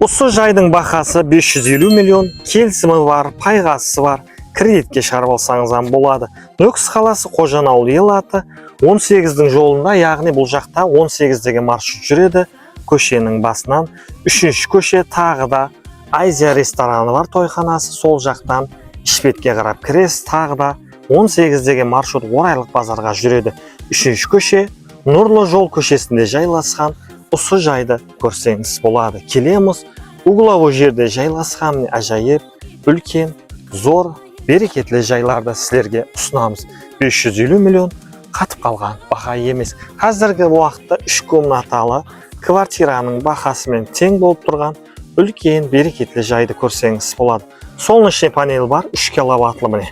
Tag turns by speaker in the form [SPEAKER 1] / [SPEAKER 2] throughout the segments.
[SPEAKER 1] Осы жайдың бақасы 550 миллион, келісімі бар, пайғасы бар, кредитке шығарып алсаңыз болады. Нөкіс қаласы Қожанауыл ел аты 18-дің жолында, яғни бұл жақта 18-дегі маршрут жүреді. Көшенің басынан 3-ші көше, тағы да Азия рестораны бар, тойханасы, сол жақтан Ішпетке қарап кіресіз, тағы да 18-дегі маршрут Орайлық базарға жүреді. 3-ші көше Нұрлы жол көшесінде жайласқан. Осы жайды көрсеңіз болады. Келеміз, угловой жерде жайласқан ажайып, үлкен, зор, берекетлі жайларды сіздерге ұсынамыз. 550 миллион қатып қалған баға емес. Қазіргі уақытта 3 комнаталы квартираның бағасымен тең болып тұрған үлкен берекетлі жайды көрсеңіз болады. Солнечный панель бар, 3 киловаттлы міне.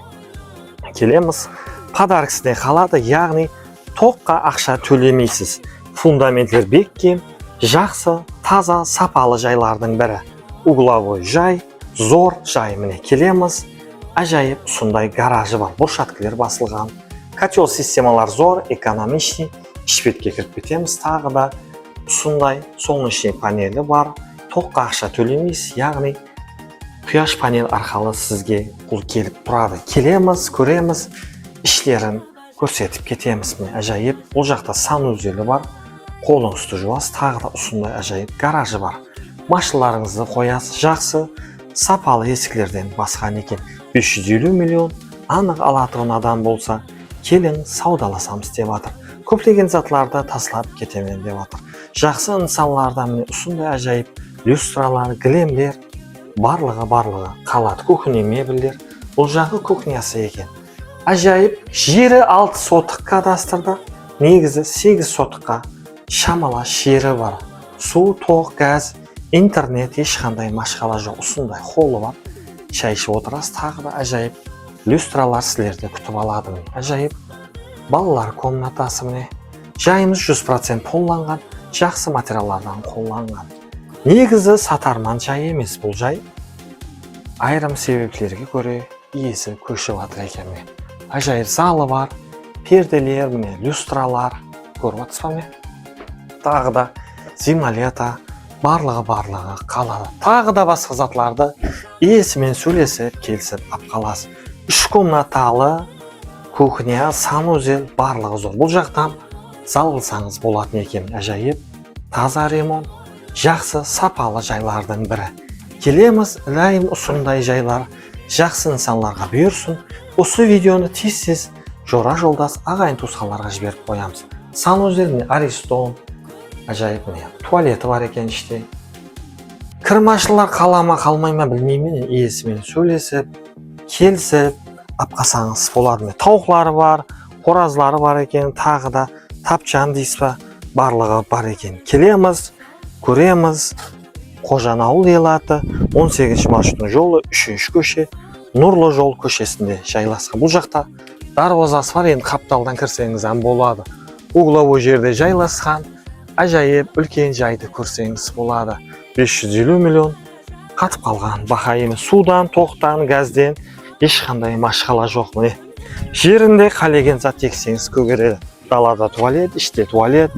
[SPEAKER 1] Келеміз, подаркісіне қалады, яғни тоққа ақша төлемейсіз. Фундаментлер бекем, жақсы, таза, сапалы жайлардың бірі. Угловой жай, зор жай міне. Келеміз, ажайып сондай гаражы бар, бұршаткілер басылған. Котел системалар зор, экономичный. Ішпетке кіріп кетеміз, тағы да сондай солнечный панелі бар. Тоққа ақша төлемейсіз, яғни құяш панель арқылы сізге бұл келіп тұрады. Келеміз, көреміз, ішлерін көрсетіп кетеміз. Ажайып, бұл жақта санузелі бар, қолың үсті жуас, тағы да ұсындай ажайып гаражы бар. Машиналарыңызды қоясыз, жақсы, сапалы есіклерден басқан екен. 550 миллион, анық алатын адам болса, келін саудаласамыз деп жатыр. Көптеген затларды таслап кетемен деп жатыр. Жақсы нысанлардан ұсындай ажайып люстралар, гілемдер, барлығы қалады. Кухня мебельдер, бұл жағы кухнясы екен. Ажайып, жері 6 сотық кадастрда, негізі 8 сотыққа шамала жері бар. Су, тоқ, газ, интернет, ешқандай машқала жоқ. Осындай холлы бар. Шай ішіп отырасыз, тағы да ажайып люстралар сіздерді күтіп алады. Ажайып, балалар комнатасы міне. Жайымыз 100% қолданған, жақсы материалдардан қолданған. Негізі сатарман жай емес бұл жай. Айрым себеплерге көре иесі көшіп жатыр екен. Ажайып залы бар, перделер міне, люстралар көріп отырсыз ба? Тағы да зималета, барлығы қалады. Тағы да басқа затларды иесімен сөйлесіп, келісіп ап қаласыз. 3 комнаталы кухня, санузел барлығы зор. Бұл жақтан зал қылсаңыз болатын екен. Ажайып, таза ремонт, жақсы, сапалы жайлардың бірі. Келеміз, лайым ұсындай жайлар жақсы нысанларға бұйырсын. Осы видеоны тез жора жолдас ағайын туысқанларға жіберіп қоямыз. Санузел, Аристон, ажайып міне, туалеті бар екен іште. Кірмашылар қалама қалмайма білмеймін, иесімен сөйлесіп, келісіп, апқасаңыз болады. Тауқлары бар, қоразлары бар екен, тағы да тапчан дейсі барлығы бар екен. Келеміз, көреміз, Қожанауыл ел аты 18-ші маршруттың жолы 3-ші көше, Нұрлы жол көшесінде жайласқан. Бұл жақта дарвазасы бар, енді қапталдан кірсеңіз болады. Угловой жерде жайласқан, ажайып үлкен жайды көрсеңіз болады. 550 миллион қатып қалған баға емес. Судан, тоқтан, газден ешқандай машқала жоқ міне. Жерінде қалеген зат ексеңіз көгереді. Далада туалет, іште туалет,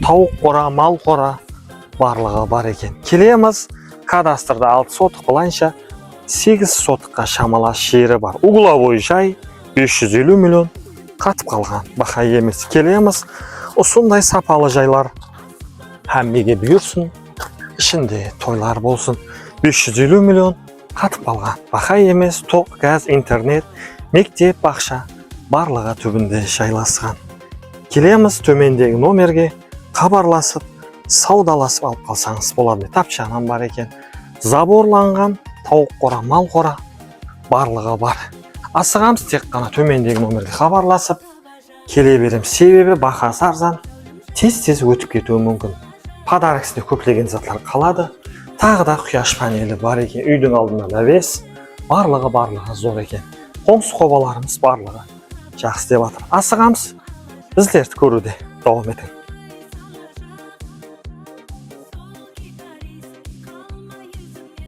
[SPEAKER 1] тауық қора, мал қора барлығы бар екен. Келеміз, кадастрда 6 сотық болайынша 8 сотыққа шамала жері бар. Угловой жай 550 миллион қатып қалған баға емес. Келеміз, осындай сапалы жайлар әммеге бұйырсын, ішінде тойлар болсын. 550 миллион қатып қалған баға емес. Тоқ, газ, интернет, мектеп, бақша барлығы түбінде жайласқан. Келеміз, төмендегі номерге хабарласып, саудаласып алып қалсаңыз болады. Тапчанам бар екен. Заборланған тауық қора, мал қора барлығы бар. Асығамыз, тек қана төмендегі номерге хабарласып келе берем. Себебі бағасы арзан, тез өтіп кетуі мүмкін. Подаркісінде көптеген затлар қалады. Тағы да құяш панелі бар екен. Үйдің алдында навес, барлығы зор екен. Қоңсы қобаларымыз барлығы жақсы деп жатыр. Асығамыз, біздерді көруде давам етің.